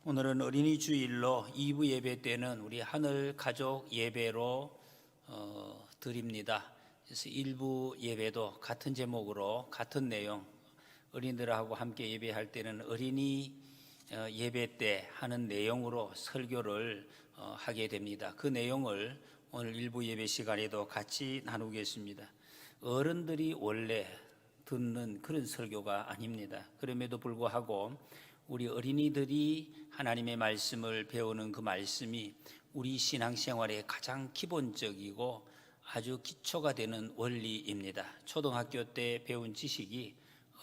오늘은 어린이 주일로 2부 예배 때는 우리 하늘 가족 예배로 드립니다. 그래서 1부 예배도 같은 제목으로 같은 내용, 어린이들하고 함께 예배할 때는 어린이 예배 때 하는 내용으로 설교를 하게 됩니다. 그 내용을 오늘 1부 예배 시간에도 같이 나누겠습니다. 어른들이 원래 듣는 그런 설교가 아닙니다. 그럼에도 불구하고 우리 어린이들이 하나님의 말씀을 배우는 그 말씀이 우리 신앙생활의 가장 기본적이고 아주 기초가 되는 원리입니다. 초등학교 때 배운 지식이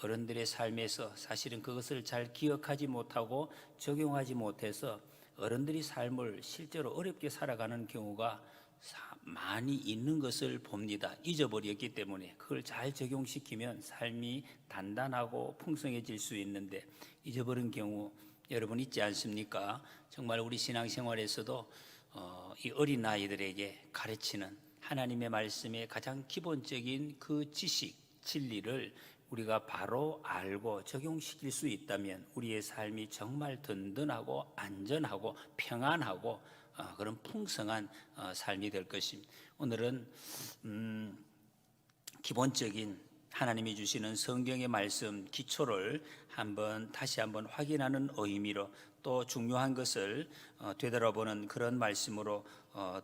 어른들의 삶에서 사실은 그것을 잘 기억하지 못하고 적용하지 못해서 어른들이 삶을 실제로 어렵게 살아가는 경우가 많이 있는 것을 봅니다. 잊어버렸기 때문에 그걸 잘 적용시키면 삶이 단단하고 풍성해질 수 있는데 잊어버린 경우 여러분 있지 않습니까? 정말 우리 신앙생활에서도 이 어린 아이들에게 가르치는 하나님의 말씀의 가장 기본적인 그 지식, 진리를 우리가 바로 알고 적용시킬 수 있다면 우리의 삶이 정말 든든하고 안전하고 평안하고 그런 풍성한 삶이 될 것입니다. 오늘은 기본적인 하나님이 주시는 성경의 말씀 기초를 다시 한번 확인하는 의미로 또 중요한 것을 되돌아보는 그런 말씀으로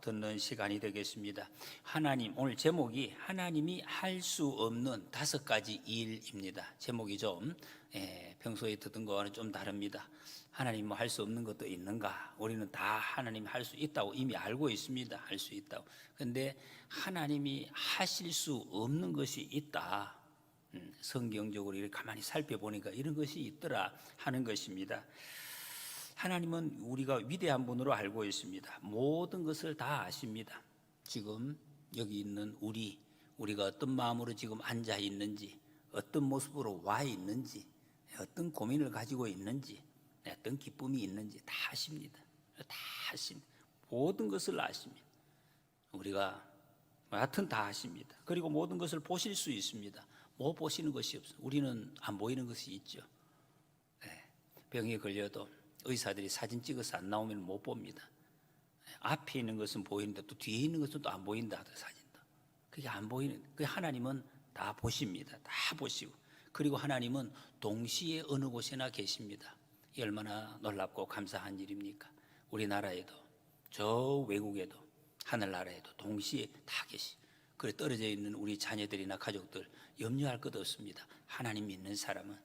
듣는 시간이 되겠습니다. 오늘 제목이 하나님이 할 수 없는 5가지 일입니다. 제목이 좀 평소에 듣던 거와는 좀 다릅니다. 하나님 뭐 할 수 없는 것도 있는가? 우리는 다 하나님 할 수 있다고 이미 알고 있습니다. 할 수 있다고. 그런데 하나님이 하실 수 없는 것이 있다. 성경적으로 이렇게 가만히 살펴보니까 이런 것이 있더라 하는 것입니다. 하나님은 우리가 위대한 분으로 알고 있습니다. 모든 것을 다 아십니다. 지금 여기 있는 우리가 어떤 마음으로 지금 앉아 있는지, 어떤 모습으로 와 있는지, 어떤 고민을 가지고 있는지, 어떤 기쁨이 있는지 다 아십니다. 다 아십니다. 모든 것을 아십니다. 우리가 하여튼 다 아십니다. 그리고 모든 것을 보실 수 있습니다. 못 보시는 것이 없어요. 우리는 안 보이는 것이 있죠. 병에 걸려도 의사들이 사진 찍어서 안 나오면 못 봅니다. 앞에 있는 것은 보이는데 또 뒤에 있는 것은 또 안 보인다 하더라도 사진도. 그게 안 보이는, 그 하나님은 다 보십니다. 다 보시고. 그리고 하나님은 동시에 어느 곳에나 계십니다. 이 얼마나 놀랍고 감사한 일입니까? 우리나라에도 저 외국에도 하늘나라에도 동시에 다 계시. 그래 떨어져 있는 우리 자녀들이나 가족들 염려할 것 없습니다. 하나님 믿는 사람은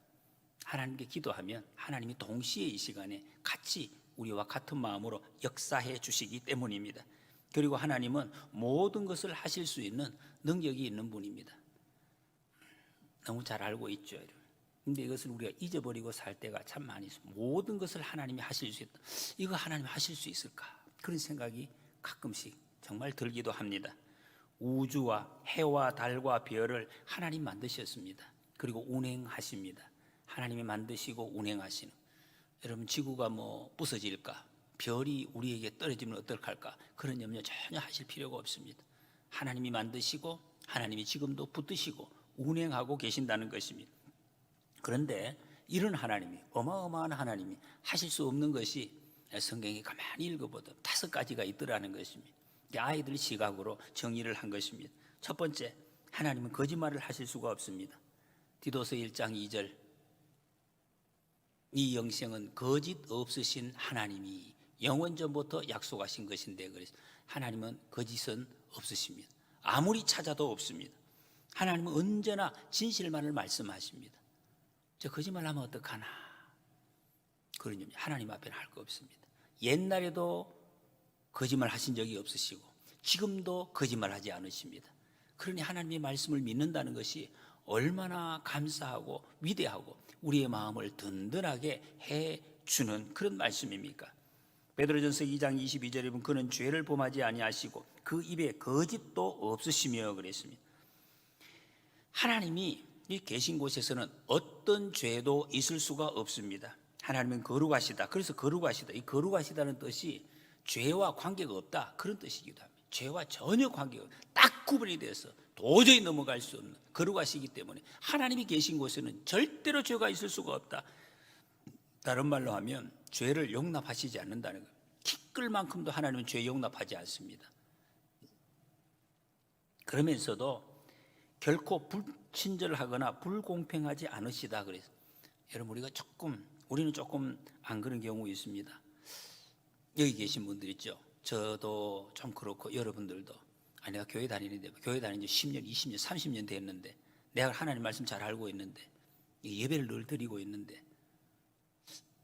하나님께 기도하면 하나님이 동시에 이 시간에 같이 우리와 같은 마음으로 역사해 주시기 때문입니다. 그리고 하나님은 모든 것을 하실 수 있는 능력이 있는 분입니다. 너무 잘 알고 있죠, 여러분. 근데 이것을 우리가 잊어버리고 살 때가 참 많이 있습니다. 모든 것을 하나님이 하실 수 있다. 이거 하나님이 하실 수 있을까? 그런 생각이 가끔씩 정말 들기도 합니다. 우주와 해와 달과 별을 하나님 만드셨습니다. 그리고 운행하십니다. 하나님이 만드시고 운행하시는. 여러분 지구가 뭐 부서질까? 별이 우리에게 떨어지면 어떡할까? 그런 염려 전혀 하실 필요가 없습니다. 하나님이 만드시고 하나님이 지금도 붙드시고 운행하고 계신다는 것입니다. 그런데 이런 하나님이, 어마어마한 하나님이 하실 수 없는 것이 성경에 가만히 읽어보면 5가지가 있더라는 것입니다. 아이들 시각으로 정의를 한 것입니다. 첫 번째, 하나님은 거짓말을 하실 수가 없습니다. 디도서 1장 2절, 이 영생은 거짓 없으신 하나님이 영원 전부터 약속하신 것인데, 그래서 하나님은 거짓은 없으십니다. 아무리 찾아도 없습니다. 하나님은 언제나 진실만을 말씀하십니다. 저 거짓말하면 어떡하나? 그런 의미, 하나님 앞에는 할 거 없습니다. 옛날에도 거짓말 하신 적이 없으시고 지금도 거짓말 하지 않으십니다. 그러니 하나님의 말씀을 믿는다는 것이 얼마나 감사하고 위대하고 우리의 마음을 든든하게 해주는 그런 말씀입니까? 베드로전서 2장 22절에 보면 그는 죄를 범하지 아니하시고 그 입에 거짓도 없으시며 그랬습니다. 하나님이 계신 곳에서는 어떤 죄도 있을 수가 없습니다. 하나님은 거룩하시다. 그래서 거룩하시다. 이 거룩하시다는 뜻이 죄와 관계가 없다, 그런 뜻이기도 합니다. 죄와 전혀 관계가 없다. 딱 구분이 돼서 도저히 넘어갈 수 없는 거룩하시기 때문에 하나님이 계신 곳에는 절대로 죄가 있을 수가 없다. 다른 말로 하면 죄를 용납하시지 않는다는 거예요. 티끌만큼도 하나님은 죄 용납하지 않습니다. 그러면서도 결코 불친절하거나 불공평하지 않으시다 그래서 여러분 우리는 조금 안 그런 경우 있습니다. 여기 계신 분들 있죠. 저도 좀 그렇고 여러분들도 내가 교회 다니는 지 10년, 20년, 30년 됐는데 내가 하나님 말씀 잘 알고 있는데 예배를 늘 드리고 있는데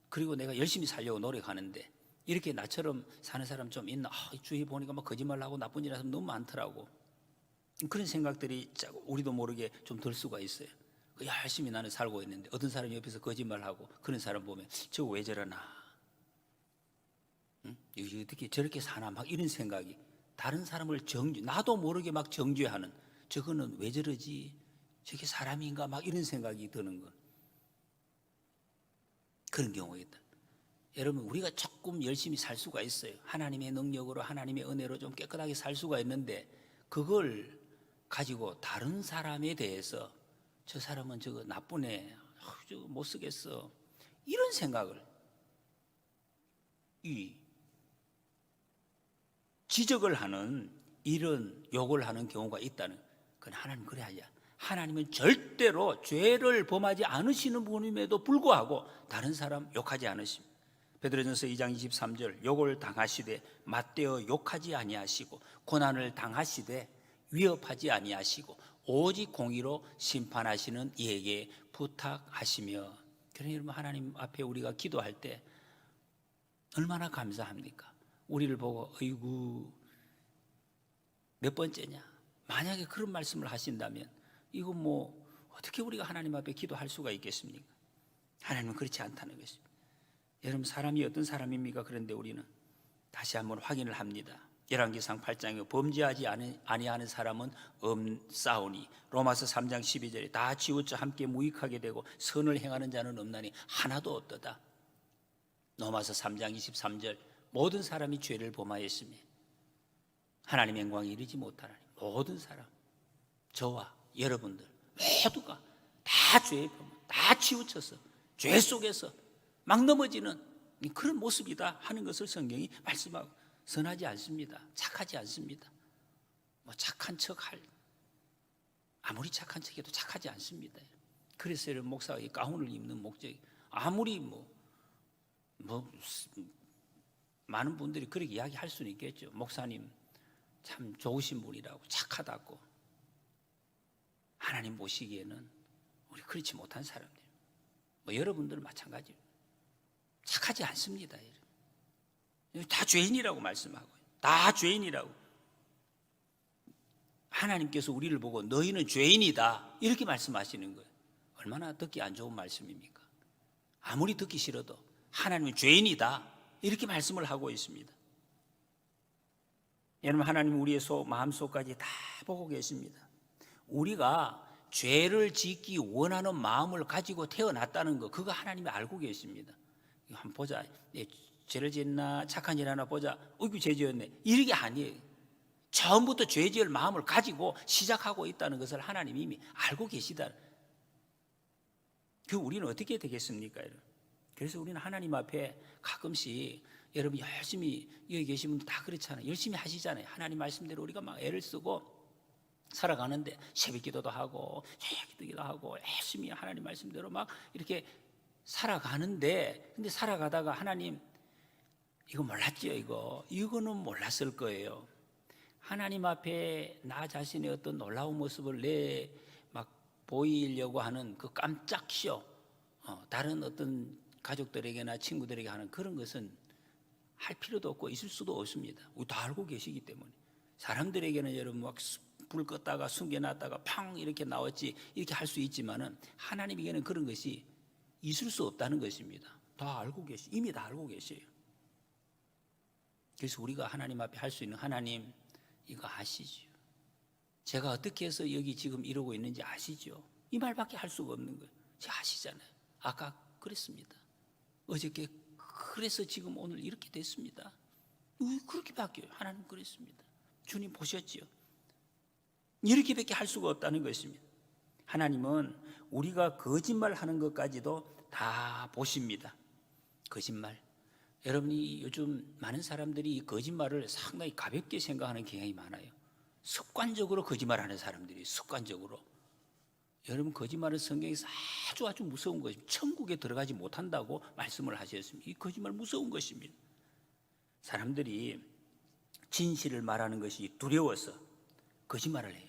그리고 내가 열심히 살려고 노력하는데 이렇게 나처럼 사는 사람 좀 있나? 주위에 보니까 막 거짓말하고 나쁜 일 하는 사람 너무 많더라고. 그런 생각들이 우리도 모르게 좀 들 수가 있어요. 열심히 나는 살고 있는데 어떤 사람이 옆에서 거짓말하고 그런 사람 보면 저거 왜 저러나? 응? 어떻게 저렇게 사나? 막 이런 생각이 다른 사람을 나도 모르게 막 정죄하는 저거는 왜 저러지? 저게 사람인가? 막 이런 생각이 드는 것. 그런 경우가 있다. 여러분 우리가 조금 열심히 살 수가 있어요. 하나님의 능력으로 하나님의 은혜로 좀 깨끗하게 살 수가 있는데 그걸 가지고 다른 사람에 대해서 저 사람은 저거 나쁘네, 저거 못 쓰겠어 이런 생각을 지적을 하는 이런 욕을 하는 경우가 있다는 그건 하나님 그래 하자. 하나님은 절대로 죄를 범하지 않으시는 분임에도 불구하고 다른 사람 욕하지 않으십니다. 베드로전서 2장 23절 욕을 당하시되 맞대어 욕하지 아니하시고 고난을 당하시되 위협하지 아니하시고 오직 공의로 심판하시는 이에게 부탁하시며. 그러니 여러분 하나님 앞에 우리가 기도할 때 얼마나 감사합니까? 우리를 보고 어이구 몇 번째냐? 만약에 그런 말씀을 하신다면 이거 어떻게 우리가 하나님 앞에 기도할 수가 있겠습니까? 하나님은 그렇지 않다는 것입니다. 여러분 사람이 어떤 사람입니까? 그런데 우리는 다시 한번 확인을 합니다. 열왕기상 8장에 범죄하지 아니하는 사람은 없사오니 로마서 3장 12절에 다 치우쳐 함께 무익하게 되고 선을 행하는 자는 없나니 하나도 없도다. 로마서 3장 23절 모든 사람이 죄를 범하였으며 하나님의 영광에 이르지 못하나니 모든 사람 저와 여러분들 모두가 다 죄에 범 다 치우쳐서 죄 속에서 막 넘어지는 그런 모습이다 하는 것을 성경이 말씀하고 선하지 않습니다. 착하지 않습니다. 착한 척할 아무리 착한 척해도 착하지 않습니다. 그래서 여러분 목사가 이 가운을 입는 목적이 아무리 많은 분들이 그렇게 이야기할 수는 있겠죠. 목사님 참 좋으신 분이라고 착하다고. 하나님 보시기에는 우리 그렇지 못한 사람들 여러분들은 마찬가지예요. 착하지 않습니다. 다 죄인이라고 말씀하고요. 다 죄인이라고. 하나님께서 우리를 보고 너희는 죄인이다 이렇게 말씀하시는 거예요. 얼마나 듣기 안 좋은 말씀입니까? 아무리 듣기 싫어도 하나님은 죄인이다 이렇게 말씀을 하고 있습니다. 여러분 하나님은 우리의 마음속까지 다 보고 계십니다. 우리가 죄를 짓기 원하는 마음을 가지고 태어났다는 거 그거 하나님이 알고 계십니다. 한번 보자. 죄를 짓나 착한 일 하나 보자. 어이구 죄 지었네. 이게 아니에요. 처음부터 죄 지을 마음을 가지고 시작하고 있다는 것을 하나님이 이미 알고 계시다. 우리는 어떻게 되겠습니까? 그래서 우리는 하나님 앞에 가끔씩 여러분 열심히 여기 계신 분들 다 그렇잖아요. 열심히 하시잖아요. 하나님 말씀대로 우리가 막 애를 쓰고 살아가는데 새벽 기도도 하고 저녁 기도도 하고 열심히 하나님 말씀대로 막 이렇게 살아가는데 근데 살아가다가 하나님 이거 몰랐지요. 이거는 몰랐을 거예요. 하나님 앞에 나 자신의 어떤 놀라운 모습을 막 보이려고 하는 그 깜짝 쇼 다른 어떤 가족들에게나 친구들에게 하는 그런 것은 할 필요도 없고 있을 수도 없습니다. 우리 다 알고 계시기 때문에. 사람들에게는 여러분 막 불 껐다가 숨겨놨다가 팡 이렇게 나왔지 이렇게 할 수 있지만은 하나님에게는 그런 것이 있을 수 없다는 것입니다. 다 알고 이미 다 알고 계세요. 그래서 우리가 하나님 앞에 할 수 있는 하나님 이거 아시죠? 제가 어떻게 해서 여기 지금 이러고 있는지 아시죠? 이 말밖에 할 수가 없는 거예요. 제가 아시잖아요. 아까 그랬습니다. 어저께 그래서 지금 오늘 이렇게 됐습니다. 그렇게 바뀌어요. 하나님 그랬습니다. 주님 보셨지요? 이렇게밖에 할 수가 없다는 것입니다. 하나님은 우리가 거짓말하는 것까지도 다 보십니다. 거짓말. 여러분이 요즘 많은 사람들이 이 거짓말을 상당히 가볍게 생각하는 경향이 많아요. 습관적으로 거짓말하는 사람들이 습관적으로. 여러분, 거짓말은 성경에서 아주 무서운 것입니다. 천국에 들어가지 못한다고 말씀을 하셨습니다. 이 거짓말 무서운 것입니다. 사람들이 진실을 말하는 것이 두려워서 거짓말을 해요.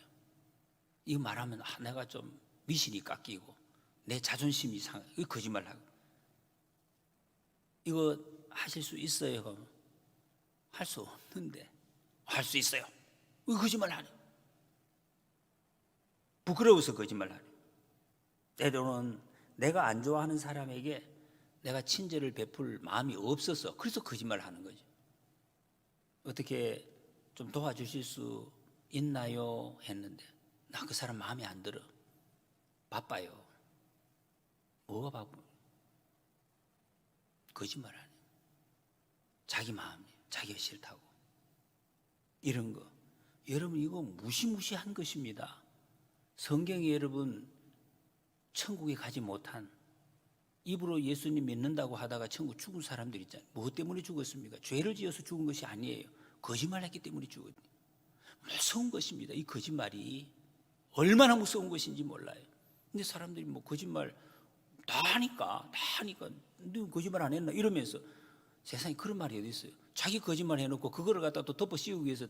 이거 말하면 내가 좀 미신이 깎이고 내 자존심이 상해. 이거 거짓말하고. 이거 하실 수 있어요? 할 수 없는데 할 수 있어요. 왜 거짓말하냐? 부끄러워서 거짓말하냐? 때로는 내가 안 좋아하는 사람에게 내가 친절을 베풀 마음이 없어서 그래서 거짓말하는 거죠. 어떻게 좀 도와주실 수 있나요? 했는데 나 그 사람 마음에 안 들어. 바빠요. 뭐가 바빠? 거짓말하네. 자기 마음이 자기가 싫다고. 이런 거 여러분, 이거 무시무시한 것입니다. 성경에 여러분 천국에 가지 못한, 입으로 예수님 믿는다고 하다가 천국 죽은 사람들 있잖아요. 무엇 때문에 죽었습니까? 죄를 지어서 죽은 것이 아니에요. 거짓말했기 때문에 죽었어요. 무서운 것입니다. 이 거짓말이 얼마나 무서운 것인지 몰라요. 근데 사람들이 뭐 거짓말 다 하니까 너 거짓말 안 했나 이러면서, 세상에 그런 말이 어디 있어요? 자기 거짓말 해놓고 그거를 갖다 또 덮어 씌우기 위해서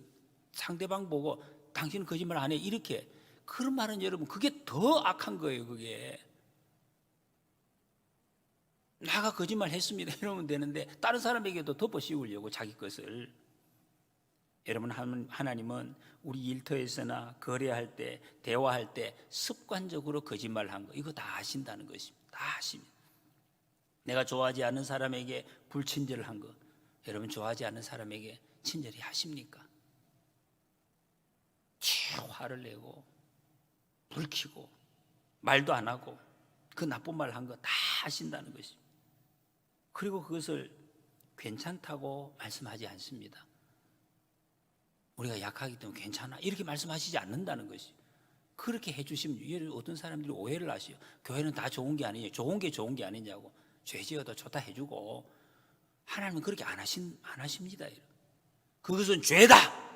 상대방 보고 당신은 거짓말 안 해 이렇게, 그런 말은 여러분 그게 더 악한 거예요. 그게 나가 거짓말 했습니다 이러면 되는데 다른 사람에게도 덮어 씌우려고 자기 것을. 여러분, 하나님은 우리 일터에서나 거래할 때, 대화할 때 습관적으로 거짓말한 거 이거 다 아신다는 것입니다. 다 아십니다. 내가 좋아하지 않는 사람에게 불친절을 한 거, 여러분 좋아하지 않는 사람에게 친절히 하십니까? 화를 내고 불키고 말도 안 하고 그 나쁜 말 한 거 다 아신다는 것입니다. 그리고 그것을 괜찮다고 말씀하지 않습니다. 우리가 약하기 때문에 괜찮아 이렇게 말씀하시지 않는다는 것이. 그렇게 해주시면 어떤 사람들이 오해를 하시요. 교회는 다 좋은 게 아니에요. 좋은 게 아니냐고. 죄 지어도 좋다 해주고. 하나님은 그렇게 안 하십니다. 그것은 죄다.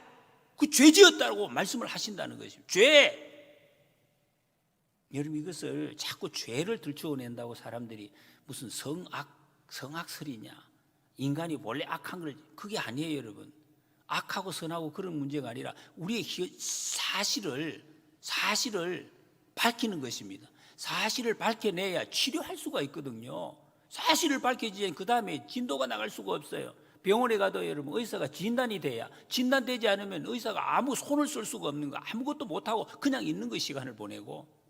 그 죄 지었다고 말씀을 하신다는 것이죠. 죄. 여러분, 이것을 자꾸 죄를 들추어낸다고 사람들이 무슨 성악설이냐, 인간이 원래 악한 걸, 그게 아니에요. 여러분, 악하고 선하고 그런 문제가 아니라 우리의 사실을 밝히는 것입니다. 사실을 밝혀내야 치료할 수가 있거든요. 사실을 밝혀지면 그 다음에 진도가 나갈 수가 없어요. 병원에 가도 여러분 의사가 진단이 돼야, 진단되지 않으면 의사가 아무 손을 쓸 수가 없는 거, 아무것도 못하고 그냥 있는 거, 시간을 보내고.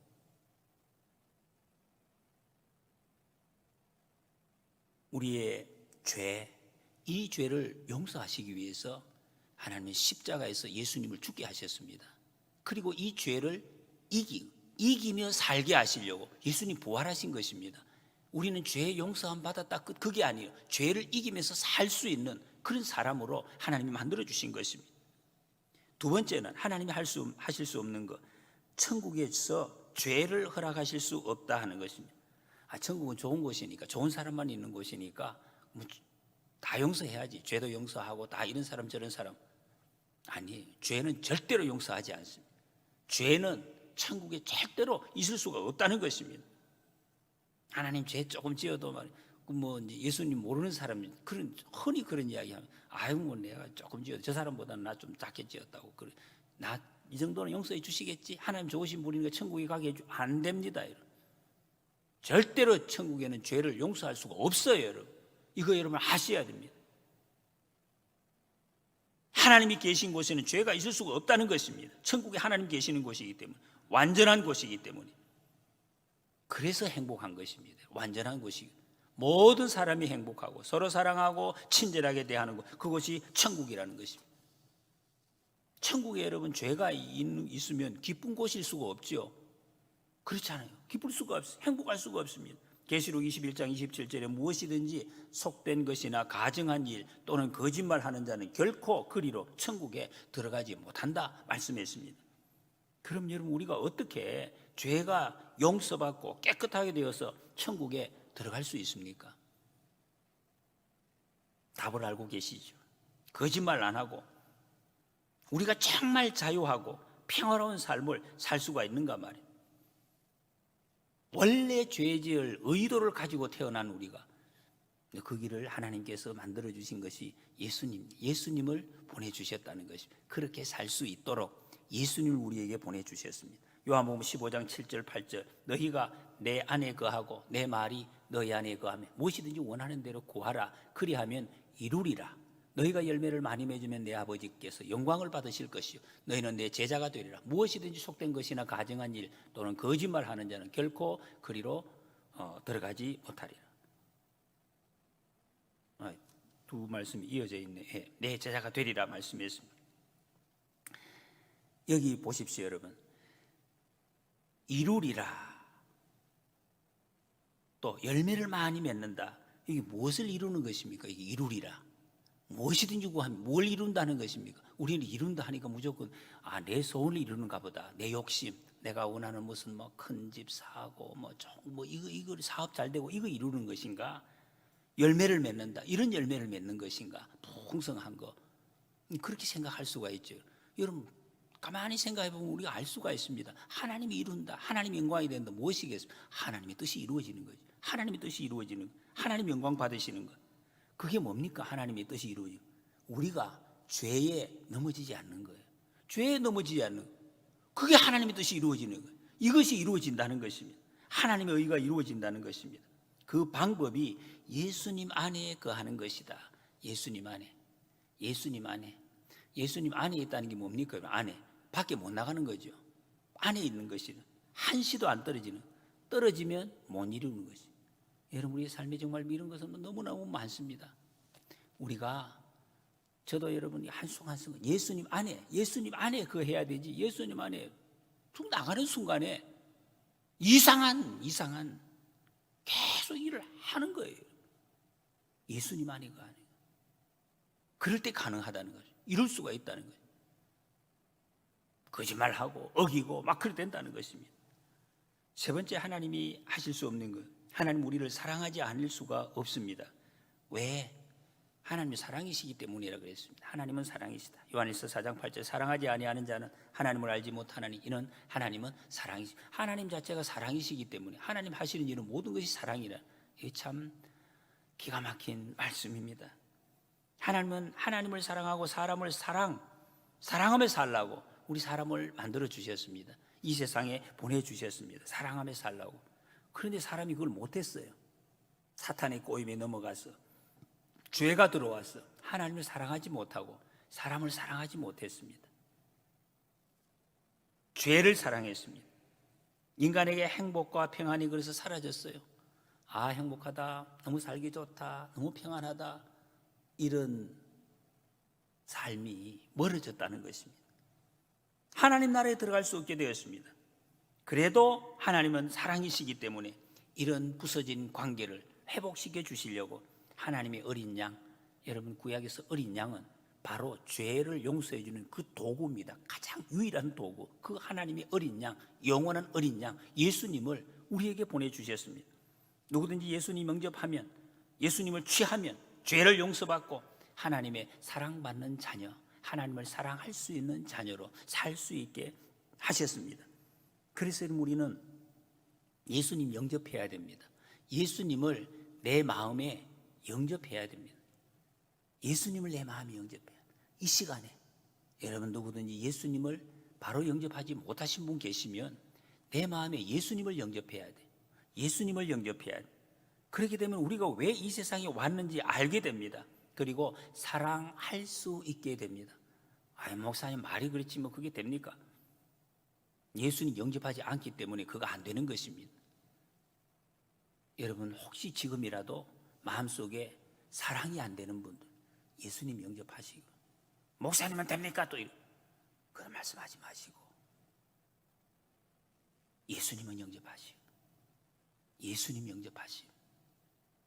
우리의 죄, 이 죄를 용서하시기 위해서 하나님은 십자가에서 예수님을 죽게 하셨습니다. 그리고 이 죄를 이기며 살게 하시려고 예수님 부활하신 것입니다. 우리는 죄 용서함 받았다 끝, 그게 아니에요. 죄를 이기면서 살 수 있는 그런 사람으로 하나님이 만들어주신 것입니다. 두 번째는 하나님이 하실 수 없는 것, 천국에서 죄를 허락하실 수 없다 하는 것입니다. 천국은 좋은 곳이니까, 좋은 사람만 있는 곳이니까 다 용서해야지, 죄도 용서하고 다 이런 사람 저런 사람. 아니에요. 죄는 절대로 용서하지 않습니다. 죄는 천국에 절대로 있을 수가 없다는 것입니다. 하나님 죄 조금 지어도 뭐 예수님 모르는 사람 흔히 그런 이야기하면, 아유 뭐 내가 조금 지어도 저 사람보다는 나 좀 작게 지었다고, 그래 나 이 정도는 용서해 주시겠지, 하나님 좋으신 분이니까 천국에 가게 해주. 안 됩니다. 여러분, 절대로 천국에는 죄를 용서할 수가 없어요. 여러분, 이거 여러분 아셔야 됩니다. 하나님이 계신 곳에는 죄가 있을 수가 없다는 것입니다. 천국에 하나님 계시는 곳이기 때문에, 완전한 곳이기 때문에. 그래서 행복한 것입니다. 완전한 곳이, 모든 사람이 행복하고 서로 사랑하고 친절하게 대하는 것, 그것이 천국이라는 것입니다. 천국에 여러분 죄가 있으면 기쁜 곳일 수가 없죠. 그렇잖아요. 기쁠 수가 없어요. 행복할 수가 없습니다. 계시록 21장 27절에 무엇이든지 속된 것이나 가증한 일 또는 거짓말하는 자는 결코 그리로 천국에 들어가지 못한다 말씀했습니다. 그럼 여러분, 우리가 어떻게 죄가 용서받고 깨끗하게 되어서 천국에 들어갈 수 있습니까? 답을 알고 계시죠. 거짓말 안 하고 우리가 정말 자유하고 평화로운 삶을 살 수가 있는가 말이에요. 원래 죄 지을 의도를 가지고 태어난 우리가 그 길을 하나님께서 만들어 주신 것이 예수님을 보내주셨다는 것입니다. 그렇게 살 수 있도록 예수님을 우리에게 보내주셨습니다. 요한복음 15장 7절 8절 너희가 내 안에 거하고 내 말이 너희 안에 거하며 무엇이든지 원하는 대로 구하라 그리하면 이루리라. 너희가 열매를 많이 맺으면 내 아버지께서 영광을 받으실 것이요 너희는 내 제자가 되리라. 무엇이든지 속된 것이나 가증한 일 또는 거짓말하는 자는 결코 그리로 들어가지 못하리라. 두 말씀이 이어져 있네. 내 제자가 되리라 말씀했습니다. 여기 보십시오 여러분. 이루리라. 또 열매를 많이 맺는다. 이게 무엇을 이루는 것입니까? 이게 이루리라. 무엇이든지 구하면 뭘 이룬다는 것입니까? 우리는 이룬다 하니까 무조건 내 소원을 이루는가 보다. 내 욕심, 내가 원하는 무슨 큰 집 사고 이거 사업 잘 되고 이거 이루는 것인가? 열매를 맺는다. 이런 열매를 맺는 것인가? 풍성한 거. 그렇게 생각할 수가 있죠. 여러분 가만히 생각해 보면 우리가 알 수가 있습니다. 하나님이 이룬다. 하나님이 영광이 된다. 무엇이겠습니까? 하나님의 뜻이 이루어지는 거죠. 하나님의 뜻이 이루어지는 거. 하나님 영광 받으시는 것. 그게 뭡니까? 하나님의 뜻이 이루어지는 거. 우리가 죄에 넘어지지 않는 거예요. 죄에 넘어지지 않는 거. 그게 하나님의 뜻이 이루어지는 거예요. 이것이 이루어진다는 것입니다. 하나님의 의가 이루어진다는 것입니다. 그 방법이 예수님 안에 거하는 것이다. 예수님 안에. 예수님 안에. 예수님 안에 있다는 게 뭡니까? 안에. 밖에 못 나가는 거죠. 안에 있는 것이 한시도 안 떨어지는. 떨어지면 못 이루는 것이. 여러분 우리의 삶에 정말 이런 것은 너무너무 많습니다. 우리가 저도 여러분이 한순간순간 예수님 안에 그거 해야 되지. 예수님 안에 쭉 나가는 순간에 이상한 계속 일을 하는 거예요. 예수님 안에 그 안에. 그럴 때 가능하다는 거죠. 이룰 수가 있다는 거죠. 거짓말하고 어기고 막 그래 된다는 것입니다. 세 번째 하나님이 하실 수 없는 것. 하나님 우리를 사랑하지 않을 수가 없습니다. 왜? 하나님이 사랑이시기 때문이라 그랬습니다. 하나님은 사랑이시다. 요한일서 4장 8절 사랑하지 아니하는 자는 하나님을 알지 못하나니 이는 하나님은 사랑이시다. 하나님 자체가 사랑이시기 때문에 하나님 하시는 일은 모든 것이 사랑이라. 이게 참 기가 막힌 말씀입니다. 하나님은 하나님을 사랑하고 사람을 사랑하며 살라고 우리 사람을 만들어 주셨습니다. 이 세상에 보내주셨습니다. 사랑하며 살라고. 그런데 사람이 그걸 못했어요. 사탄의 꼬임에 넘어가서 죄가 들어와서 하나님을 사랑하지 못하고 사람을 사랑하지 못했습니다. 죄를 사랑했습니다. 인간에게 행복과 평안이 그래서 사라졌어요. 행복하다, 너무 살기 좋다, 너무 평안하다, 이런 삶이 멀어졌다는 것입니다. 하나님 나라에 들어갈 수 없게 되었습니다. 그래도 하나님은 사랑이시기 때문에 이런 부서진 관계를 회복시켜 주시려고 하나님의 어린 양, 여러분 구약에서 어린 양은 바로 죄를 용서해 주는 그 도구입니다. 가장 유일한 도구. 그 하나님의 어린 양, 영원한 어린 양 예수님을 우리에게 보내주셨습니다. 누구든지 예수님 영접하면, 예수님을 취하면 죄를 용서받고 하나님의 사랑받는 자녀, 하나님을 사랑할 수 있는 자녀로 살 수 있게 하셨습니다. 그래서 우리는 예수님 영접해야 됩니다. 예수님을 내 마음에 영접해야 됩니다. 예수님을 내 마음에 영접해야 돼요. 이 시간에 여러분 누구든지 예수님을 바로 영접하지 못하신 분 계시면 내 마음에 예수님을 영접해야 돼요. 예수님을 영접해야 돼요. 그렇게 되면 우리가 왜 이 세상에 왔는지 알게 됩니다. 그리고 사랑할 수 있게 됩니다. 목사님 말이 그렇지 뭐 그게 됩니까? 예수님 영접하지 않기 때문에 그거 안 되는 것입니다. 여러분 혹시 지금이라도 마음속에 사랑이 안 되는 분들 예수님 영접하시고 목사님은 됩니까? 또 그런 말씀하지 마시고 예수님은 영접하시고 예수님 영접하시고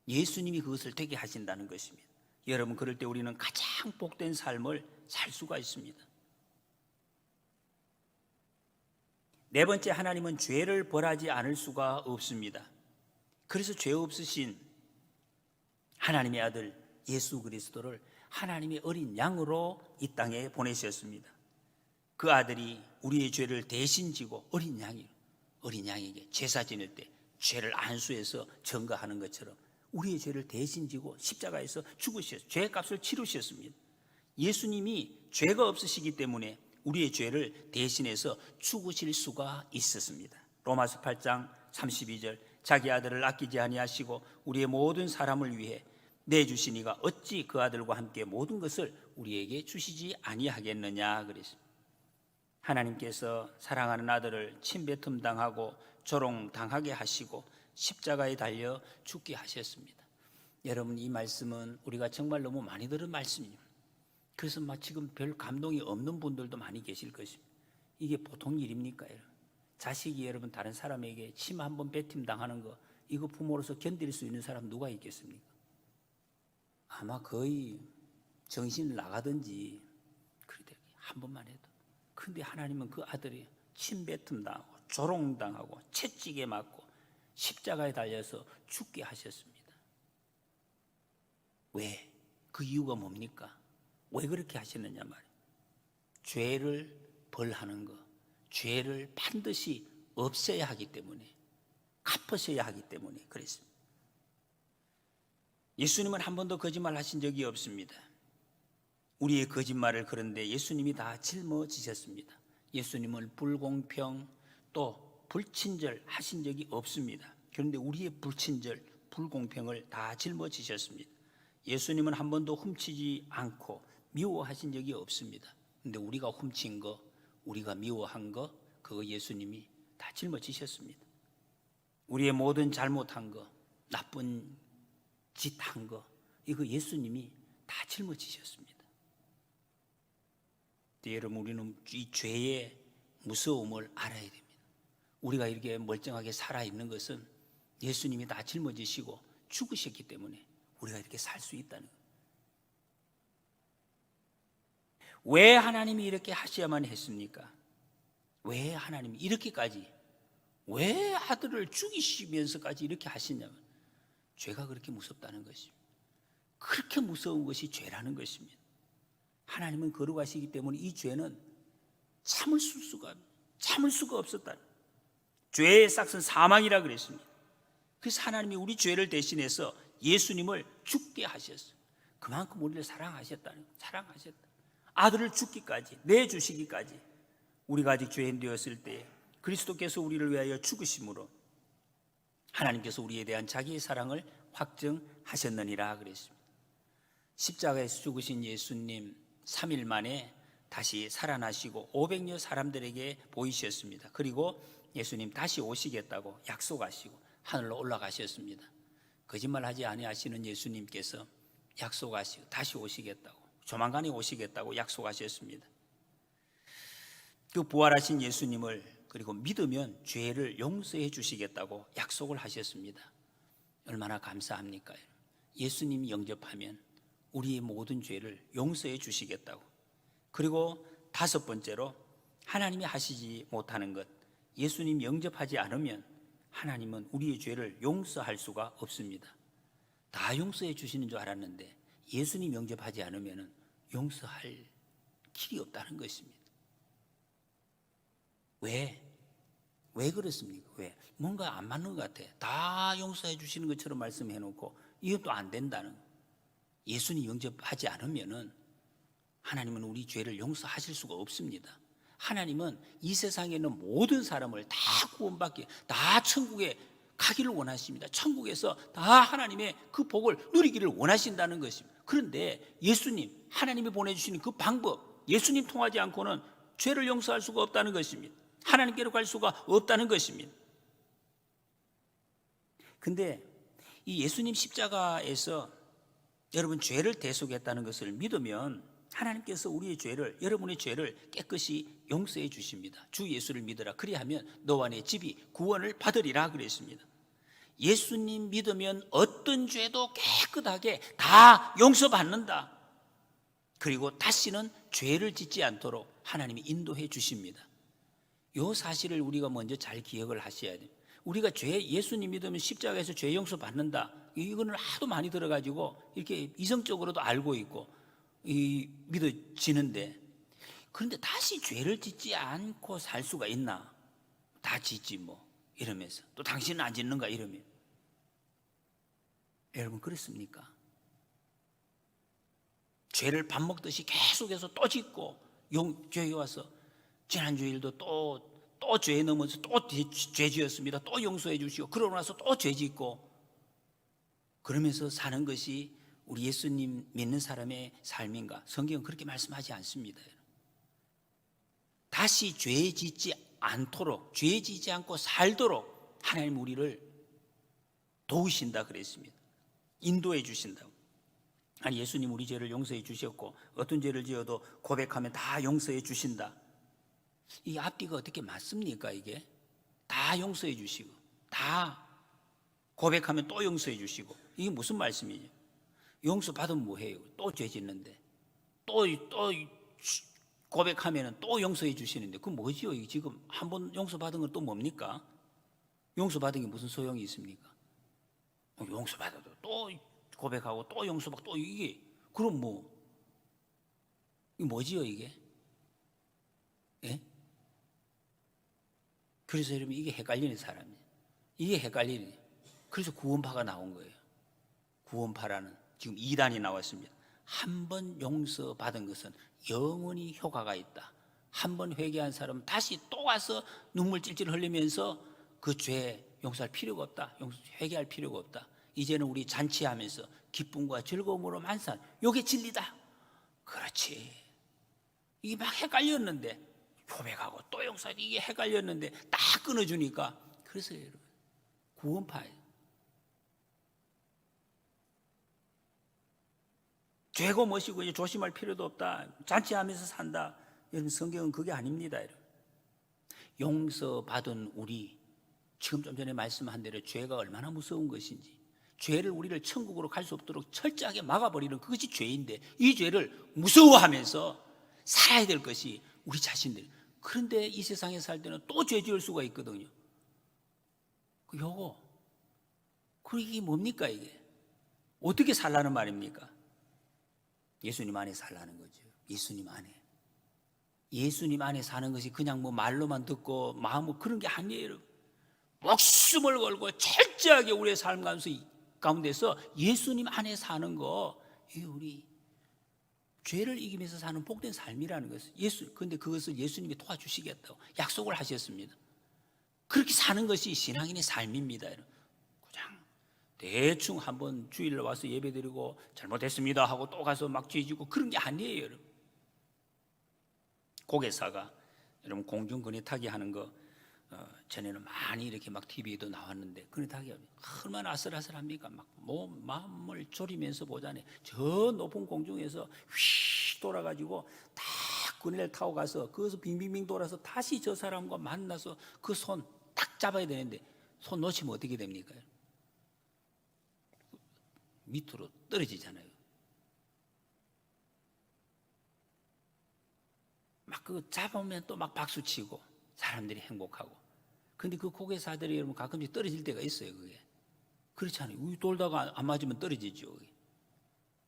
예수님이 그것을 되게 하신다는 것입니다. 여러분 그럴 때 우리는 가장 복된 삶을 살 수가 있습니다. 네 번째, 하나님은 죄를 벌하지 않을 수가 없습니다. 그래서 죄 없으신 하나님의 아들 예수 그리스도를 하나님의 어린 양으로 이 땅에 보내셨습니다. 그 아들이 우리의 죄를 대신 지고 어린 양에게 제사 지낼 때 죄를 안수해서 전가하는 것처럼 우리의 죄를 대신 지고 십자가에서 죽으셨어요. 죄의 값을 치르셨습니다. 예수님이 죄가 없으시기 때문에 우리의 죄를 대신해서 죽으실 수가 있었습니다. 로마서 8장 32절, 자기 아들을 아끼지 아니하시고 우리의 모든 사람을 위해 내주시니가 어찌 그 아들과 함께 모든 것을 우리에게 주시지 아니하겠느냐 그랬습니다. 하나님께서 사랑하는 아들을 침뱉음 당하고 조롱당하게 하시고 십자가에 달려 죽게 하셨습니다. 여러분, 이 말씀은 우리가 정말 너무 많이 들은 말씀입니다. 그래서 지금 별 감동이 없는 분들도 많이 계실 것입니다. 이게 보통 일입니까? 여러분? 자식이 여러분 다른 사람에게 침 한번 뱉임 당하는 거, 이거 부모로서 견딜 수 있는 사람 누가 있겠습니까? 아마 거의 정신 나가든지 그러되 한 번만 해도. 그런데 하나님은 그 아들이 침뱉음 당하고 조롱당하고 채찍에 맞고 십자가에 달려서 죽게 하셨습니다. 왜? 그 이유가 뭡니까? 왜 그렇게 하셨느냐 말이에요. 죄를 벌하는 것, 죄를 반드시 없애야 하기 때문에, 갚으셔야 하기 때문에 그랬습니다. 예수님은 한 번도 거짓말 하신 적이 없습니다. 우리의 거짓말을 그런데 예수님이 다 짊어지셨습니다. 예수님은 불공평 또 불친절 하신 적이 없습니다. 그런데 우리의 불친절, 불공평을 다 짊어지셨습니다. 예수님은 한 번도 훔치지 않고 미워하신 적이 없습니다. 그런데 우리가 훔친 거, 우리가 미워한 거, 그거 예수님이 다 짊어지셨습니다. 우리의 모든 잘못한 거, 나쁜 짓 한 거, 이거 예수님이 다 짊어지셨습니다. 여러분, 우리는 이 죄의 무서움을 알아야 됩니다. 우리가 이렇게 멀쩡하게 살아있는 것은 예수님이 다 짊어지시고 죽으셨기 때문에 우리가 이렇게 살 수 있다는 거예요. 왜 하나님이 이렇게 하셔야만 했습니까? 왜 하나님이 이렇게까지, 왜 아들을 죽이시면서까지 이렇게 하시냐면 죄가 그렇게 무섭다는 것입니다. 그렇게 무서운 것이 죄라는 것입니다. 하나님은 거룩하시기 때문에 이 죄는 참을 수가 없었다. 죄의 싹은 사망이라 그랬습니다. 그래서 하나님이 우리 죄를 대신해서 예수님을 죽게 하셨어요. 그만큼 우리를 사랑하셨다는 거예요. 사랑하셨다. 아들을 죽기까지, 내주시기까지. 우리가 아직 죄인 되었을 때 그리스도께서 우리를 위하여 죽으심으로 하나님께서 우리에 대한 자기의 사랑을 확증하셨느니라 그랬습니다. 십자가에서 죽으신 예수님 3일 만에 다시 살아나시고 500여 사람들에게 보이셨습니다. 그리고 예수님 다시 오시겠다고 약속하시고 하늘로 올라가셨습니다. 거짓말하지 아니하시는 예수님께서 약속하시고 다시 오시겠다고, 조만간에 오시겠다고 약속하셨습니다. 그 부활하신 예수님을 그리고 믿으면 죄를 용서해 주시겠다고 약속을 하셨습니다. 얼마나 감사합니까? 예수님이 영접하면 우리의 모든 죄를 용서해 주시겠다고. 그리고 5번째로 하나님이 하시지 못하는 것, 예수님 영접하지 않으면 하나님은 우리의 죄를 용서할 수가 없습니다. 다 용서해 주시는 줄 알았는데 예수님 영접하지 않으면 용서할 길이 없다는 것입니다. 왜 그렇습니까? 왜? 뭔가 안 맞는 것 같아. 다 용서해 주시는 것처럼 말씀해 놓고 이것도 안 된다는 거예요. 예수님 영접하지 않으면 하나님은 우리 죄를 용서하실 수가 없습니다. 하나님은 이 세상에 있는 모든 사람을 다 구원받게, 다 천국에 가기를 원하십니다. 천국에서 다 하나님의 그 복을 누리기를 원하신다는 것입니다. 그런데 예수님, 하나님이 보내주시는 그 방법, 예수님 통하지 않고는 죄를 용서할 수가 없다는 것입니다. 하나님께로 갈 수가 없다는 것입니다. 근데 이 예수님 십자가에서 여러분 죄를 대속했다는 것을 믿으면 하나님께서 우리의 죄를, 여러분의 죄를 깨끗이 용서해 주십니다. 주 예수를 믿으라. 그리하면 너와 내 집이 구원을 받으리라 그랬습니다. 예수님 믿으면 어떤 죄도 깨끗하게 다 용서받는다. 그리고 다시는 죄를 짓지 않도록 하나님이 인도해 주십니다. 이 사실을 우리가 먼저 잘 기억을 하셔야 돼요. 우리가 예수님 믿으면 십자가에서 죄 용서 받는다, 이거는 하도 많이 들어가지고 이렇게 이성적으로도 알고 있고 믿어지는데, 그런데 다시 죄를 짓지 않고 살 수가 있나? 다 짓지 뭐 이러면서, 또 당신은 안 짓는가 이러면, 여러분 그렇습니까? 죄를 밥 먹듯이 계속해서 또 짓고, 죄에 와서 지난주일도 또 죄에 넘어서 또 죄 지었습니다, 또 용서해 주시고, 그러고 나서 또 죄 짓고, 그러면서 사는 것이 우리 예수님 믿는 사람의 삶인가? 성경은 그렇게 말씀하지 않습니다. 다시 죄 짓지 않도록, 죄 짓지 않고 살도록 하나님 우리를 도우신다 그랬습니다. 인도해 주신다고. 아니, 예수님 우리 죄를 용서해 주셨고, 어떤 죄를 지어도 고백하면 다 용서해 주신다. 이 앞뒤가 어떻게 맞습니까? 이게 다 용서해 주시고, 다 고백하면 또 용서해 주시고, 이게 무슨 말씀이냐? 용서 받으면 뭐해요? 또 죄 짓는데, 또 고백하면 또 용서해 주시는데, 그건 뭐지요? 지금 한 번 용서 받은 건 또 뭡니까? 용서 받은 게 무슨 소용이 있습니까? 용서 받아도 또 고백하고 또 용서받고 또 이게, 그럼 이게 뭐지요 이게? 예? 그래서 여러분, 이게 헷갈리는 사람이에요. 이게 헷갈리는. 그래서 구원파가 나온 거예요. 구원파라는 지금 2단이 나왔습니다. 한 번 용서받은 것은 영원히 효과가 있다. 한 번 회개한 사람은 다시 또 와서 눈물 찔찔 흘리면서 그 죄 용서할 필요가 없다, 회개할 필요가 없다. 이제는 우리 잔치하면서 기쁨과 즐거움으로 만산, 이게 진리다. 그렇지. 이게 막 헷갈렸는데, 고백하고 또 용서하고, 이게 헷갈렸는데 딱 끊어주니까, 그래서 여러분 구원파예요. 죄고 뭐시고 이제 조심할 필요도 없다, 잔치하면서 산다. 여러분 성경은 그게 아닙니다. 여러분, 용서받은 우리, 지금 좀 전에 말씀한 대로 죄가 얼마나 무서운 것인지, 죄를 우리를 천국으로 갈 수 없도록 철저하게 막아버리는 그것이 죄인데, 이 죄를 무서워하면서 살아야 될 것이 우리 자신들. 그런데 이 세상에 살 때는 또 죄 지을 수가 있거든요. 이게 뭡니까 이게? 어떻게 살라는 말입니까? 예수님 안에 살라는 거죠. 예수님 안에. 예수님 안에 사는 것이 그냥 말로만 듣고 마음으로 그런 게 아니에요. 목숨을 걸고 철저하게 우리의 삶 가운데서 예수님 안에 사는 거, 이게 우리 죄를 이기면서 사는 복된 삶이라는 것을, 근데 그것을 예수님이 도와주시겠다고 약속을 하셨습니다. 그렇게 사는 것이 신앙인의 삶입니다. 그냥 대충 한번 주일에 와서 예배드리고 잘못했습니다 하고 또 가서 막 죄지고 그런 게 아니에요. 여러분, 고개사가 여러분 공중 그네 타기 하는 거, 전에는 많이 이렇게 막 TV에도 나왔는데, 그네 타기 얼마나 아슬아슬합니까? 마음을 졸이면서 보자네. 저 높은 공중에서 휘 돌아가지고 딱 그네를 타고 가서 거기서 빙빙빙 돌아서 다시 저 사람과 만나서 그 손 딱 잡아야 되는데, 손 놓치면 어떻게 됩니까? 밑으로 떨어지잖아요. 막 그거 잡으면 또 막 박수치고 사람들이 행복하고. 근데 그 고개사들이 여러분 가끔씩 떨어질 때가 있어요. 그게 그렇잖아요. 돌다가 안 맞으면 떨어지죠.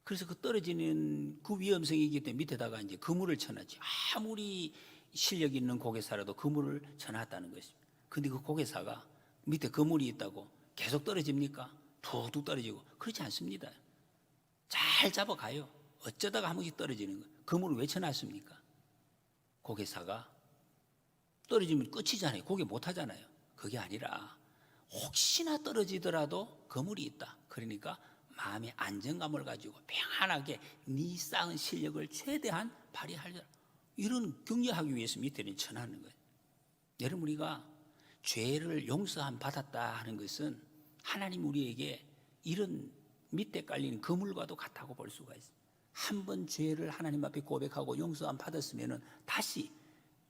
그래서 그 떨어지는 그 위험성이기 때문에 밑에다가 이제 그물을 쳐놨지. 아무리 실력 있는 고개사라도 그물을 쳐놨다는 것입니다. 근데 그 고개사가 밑에 그물이 있다고 계속 떨어집니까? 툭툭 떨어지고 그렇지 않습니다. 잘 잡아가요. 어쩌다가 한 번씩 떨어지는 거예요. 그물을 왜 쳐놨습니까? 고개사가 떨어지면 끝이잖아요. 고개 못하잖아요. 그게 아니라 혹시나 떨어지더라도 그물이 있다. 그러니까 마음의 안정감을 가지고 평안하게 네 쌓은 실력을 최대한 발휘하려, 이런 격려하기 위해서 밑에는 쳐놨는 거예요. 여러분, 우리가 죄를 용서함 받았다 하는 것은 하나님 우리에게 이런 밑에 깔리는 그물과도 같다고 볼 수가 있어요. 한 번 죄를 하나님 앞에 고백하고 용서함 받았으면 다시,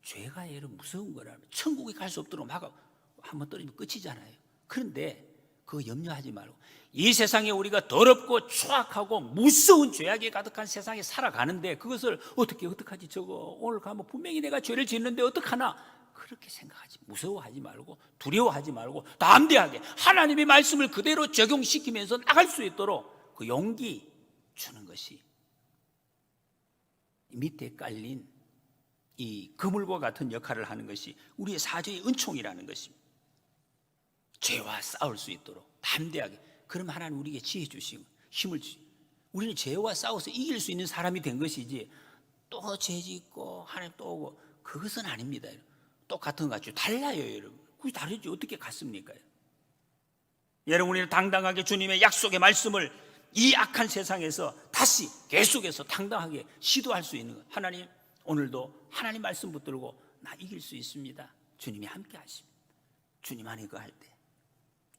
죄가 여러분 무서운 거라면 천국에 갈 수 없도록 막 한번 떨어지면 끝이잖아요. 그런데 그거 염려하지 말고, 이 세상에 우리가 더럽고 추악하고 무서운 죄악에 가득한 세상에 살아가는데, 그것을 어떡하지, 저거 오늘 가면 분명히 내가 죄를 짓는데 어떡하나, 그렇게 생각하지, 무서워하지 말고 두려워하지 말고 담대하게 하나님의 말씀을 그대로 적용시키면서 나갈 수 있도록 그 용기 주는 것이 밑에 깔린 이 그물과 같은 역할을 하는 것이 우리의 사죄의 은총이라는 것입니다. 죄와 싸울 수 있도록 담대하게. 그러면 하나님 우리에게 지혜 주시고 힘을 주시고, 우리는 죄와 싸워서 이길 수 있는 사람이 된 것이지 또 죄 짓고 하나님 또 오고 그것은 아닙니다. 똑같은 것 같죠. 달라요, 여러분. 그게 다르지 어떻게 같습니까? 여러분, 우리는 당당하게 주님의 약속의 말씀을 이 악한 세상에서 다시 계속해서 당당하게 시도할 수 있는 것. 하나님, 오늘도 하나님 말씀 붙들고 나 이길 수 있습니다. 주님이 함께 하십니다. 주님 안에 거할 때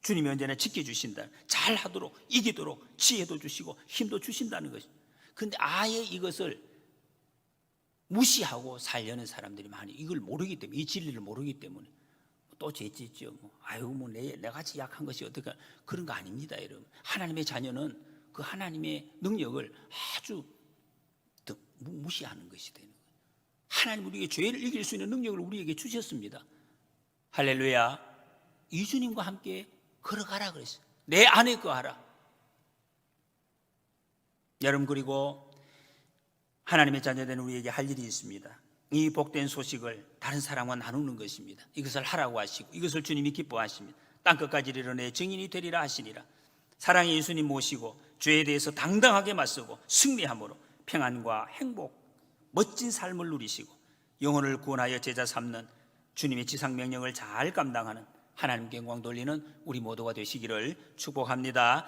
주님이 언제나 지켜주신다. 잘하도록 이기도록 지혜도 주시고 힘도 주신다는 것입니다. 그런데 아예 이것을 무시하고 살려는 사람들이 많이, 이걸 모르기 때문에, 이 진리를 모르기 때문에 또 죄짓죠. 내같이 약한 것이 어떨까? 그런 거 아닙니다, 여러분. 하나님의 자녀는 그 하나님의 능력을 아주 무시하는 것이 되는 거예요. 하나님 우리에게 죄를 이길 수 있는 능력을 우리에게 주셨습니다. 할렐루야. 이 주님과 함께 걸어가라 그랬어요. 내 안에 거하라. 여러분, 그리고 하나님의 자녀된 우리에게 할 일이 있습니다. 이 복된 소식을 다른 사람과 나누는 것입니다. 이것을 하라고 하시고 이것을 주님이 기뻐하십니다. 땅끝까지 이르러 내 증인이 되리라 하시니라. 사랑의 예수님 모시고 죄에 대해서 당당하게 맞서고 승리함으로 평안과 행복, 멋진 삶을 누리시고 영혼을 구원하여 제자 삼는 주님의 지상 명령을 잘 감당하는 하나님께 영광 돌리는 우리 모두가 되시기를 축복합니다.